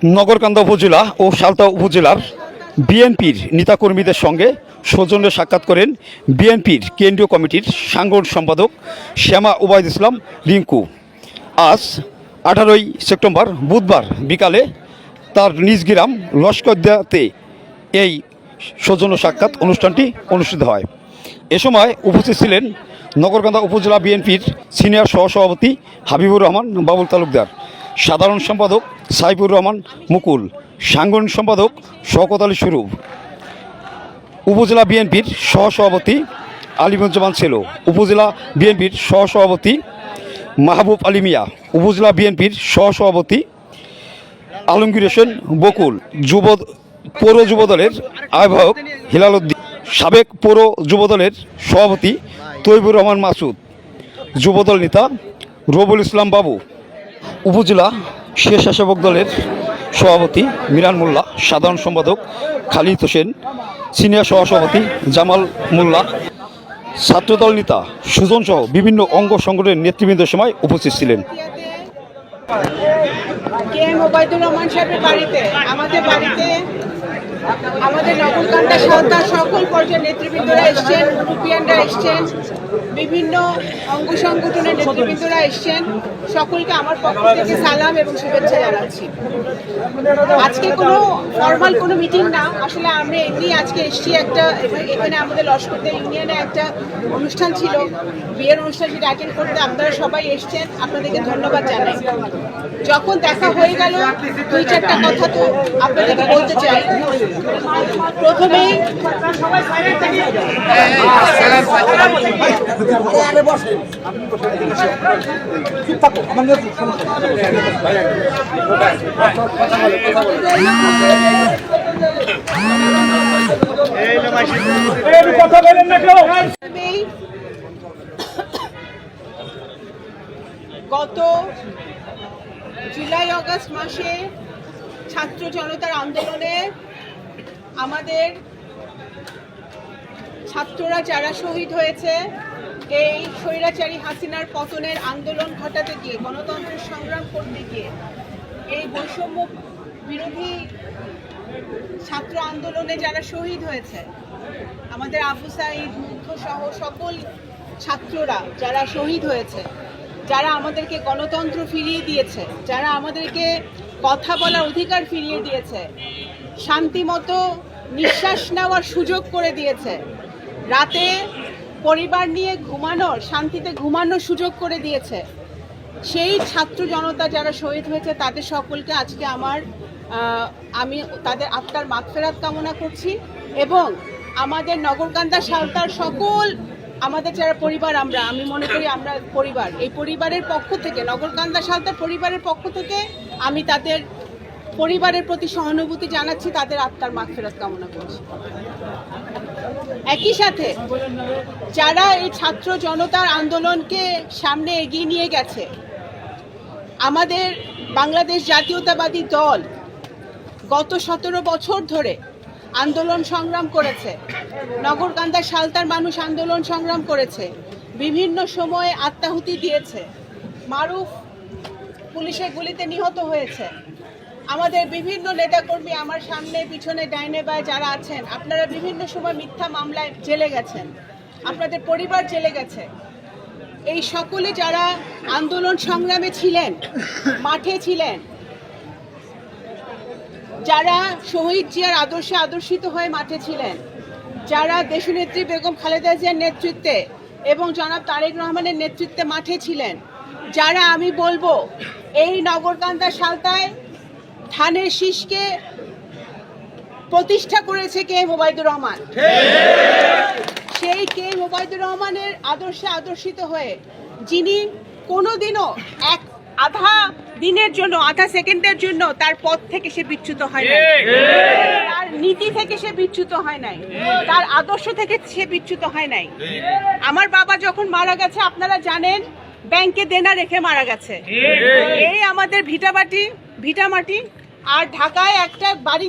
নগরকান্দা উপজেলা ও সালতা উপজেলার বিএনপির নেতাকর্মীদের সঙ্গে সৌজন্য সাক্ষাৎ করেন বিএনপির কেন্দ্রীয় কমিটির সাংগঠনিক সম্পাদক শ্যামা ওবায়দ ইসলাম রিঙ্কু। আজ 18ই সেপ্টেম্বর বুধবার বিকালে তার নিজ গ্রাম লস্করদিয়াতে এই সৌজন্য সাক্ষাৎ অনুষ্ঠানটি অনুষ্ঠিত হয়। এ সময় উপস্থিত ছিলেন নগরকান্দা উপজেলা বিএনপির সিনিয়র সহসভাপতি হাবিবুর রহমান বাবুল তালুকদার, সাধারণ সম্পাদক সাইফুর রহমান মুকুল, সাংগঠনিক সম্পাদক শওকত আলী স্বরূপ, উপজেলা বিএনপির সহসভাপতি আলিমুজ্জামান সেলো, উপজেলা বিএনপির সহসভাপতি মাহবুব আলী মিয়া, উপজেলা বিএনপির সহসভাপতি আলমগীর হোসেন বকুল, পৌর যুবদলের আহ্বায়ক হিলাল উদ্দিন, সাবেক পৌর যুবদলের সভাপতি তৈবুর রহমান মাসুদ, যুবদল নেতা রবুল ইসলাম বাবু, উপজেলা স্বেচ্ছাসেবক দলের সভাপতি মিরান মোল্লা, সাধারণ সম্পাদক খালিদ হোসেন, সিনিয়র সহসভাপতি জামাল মোল্লা, ছাত্রদল নেতা সুজন সহ বিভিন্ন অঙ্গ সংগঠনের নেতৃবৃন্দের সময় উপস্থিত ছিলেন। ওবায়দুর রহমান সাহেবের বাড়িতে আমাদের নগরকান্দা সালতার সকল পর্যায়ের নেতৃবৃন্দরা এসছেন, ইউপিয়ানরা এসছেন, বিভিন্ন অঙ্গ সংগঠনের নেতৃবৃন্দরা এসছেন। সকলকে আমার পক্ষ থেকে সালাম এবং শুভেচ্ছা জানাচ্ছি। আজকে কোনো ফর্মাল কোনো মিটিং না, আসলে আমরা এমনি আজকে এসছি একটা, এখানে আমাদের লস্করদিয়া ইউনিয়নে একটা অনুষ্ঠান ছিল, বিয়ের অনুষ্ঠান, সেটা অ্যাটেন্ড করতে আপনারা সবাই এসছেন, আপনাদেরকে ধন্যবাদ জানাই। যখন দেখা হয়ে গেল, 2-4টা কথা তো আপনাদেরকে বলতে চাই। প্রথমেই গত জুলাই আগস্ট মাসে ছাত্র জনতার আন্দোলনে আমাদের ছাত্ররা যারা শহীদ হয়েছে, এই স্বৈরাচারী হাসিনার পতনের আন্দোলন ঘটাতে গিয়ে, গণতন্ত্রের সংগ্রাম করতে গিয়ে, এই বৈষম্য বিরোধী ছাত্র আন্দোলনে যারা শহীদ হয়েছে, আমাদের আবু সাঈদ, মুগ্ধ সহ সকল ছাত্ররা যারা শহীদ হয়েছে, যারা আমাদেরকে গণতন্ত্র ফিরিয়ে দিয়েছে, যারা আমাদেরকে কথা বলার অধিকার ফিরিয়ে দিয়েছে, শান্তিমতো নিঃশ্বাস নেওয়ার সুযোগ করে দিয়েছে, রাতে পরিবার নিয়ে ঘুমানোর, শান্তিতে ঘুমানোর সুযোগ করে দিয়েছে, সেই ছাত্র জনতা যারা শহীদ হয়েছে তাদের সকলকে আজকে আমি তাদের আত্মার মাগফিরাত কামনা করছি। এবং আমাদের নগরকান্দা সালতার সকল আমাদের যারা পরিবার, আমি মনে করি আমরা পরিবার, এই পরিবারের পক্ষ থেকে, নগরকান্দা সালতার পরিবারের পক্ষ থেকে আমি তাদের পরিবারের প্রতি সহানুভূতি জানাচ্ছি, তাদের আত্মার মাগফিরাত কামনা করছি। একই সাথে যারা এই ছাত্র জনতার আন্দোলনকে সামনে এগিয়ে নিয়ে গেছে, আমাদের বাংলাদেশ জাতীয়তাবাদী দল গত 17 বছর ধরে আন্দোলন সংগ্রাম করেছে, নগরকান্দা সালতার মানুষ আন্দোলন সংগ্রাম করেছে, বিভিন্ন সময়ে আত্মাহুতি দিয়েছে, মারুফ পুলিশের গুলিতে নিহত হয়েছে, আমাদের বিভিন্ন নেতাকর্মী আমার সামনে পিছনে ডাইনে বায় যারা আছেন, আপনারা বিভিন্ন সময় মিথ্যা মামলায় জেলে গেছেন, আপনাদের পরিবার জেলে গেছে। এই সকলে যারা আন্দোলন সংগ্রামে ছিলেন, মাঠে ছিলেন, যারা শহীদ জিয়ার আদর্শে আদর্শিত হয়ে মাঠে ছিলেন, যারা দেশনেত্রী বেগম খালেদা জিয়ার নেতৃত্বে এবং জনাব তারেক রহমানের নেতৃত্বে মাঠে ছিলেন, যারা আমি বলবো এই নগরকান্দা সালতায় ধানের শীষকে প্রতিষ্ঠা করেছে কে ওবায়দুর রহমান। সেই কে ওবায়দুর রহমানের আদর্শে আদর্শিত হয়ে, যিনি কোনোদিনও আধা দিনের জন্য, আধা সেকেন্ডের জন্য তার পথ থেকে সে বিচ্যুত হয় নাই, তার নীতি থেকে সে বিচ্যুত হয় নাই, তার আদর্শ থেকে সে বিচ্যুত হয় নাই। আমার বাবা যখন মারা গেছে আপনারা জানেন, ব্যাংকে দেনা রেখে মারা গেছে। এই আমাদের ভিটামাটি আর ঢাকায় একটা বাড়ি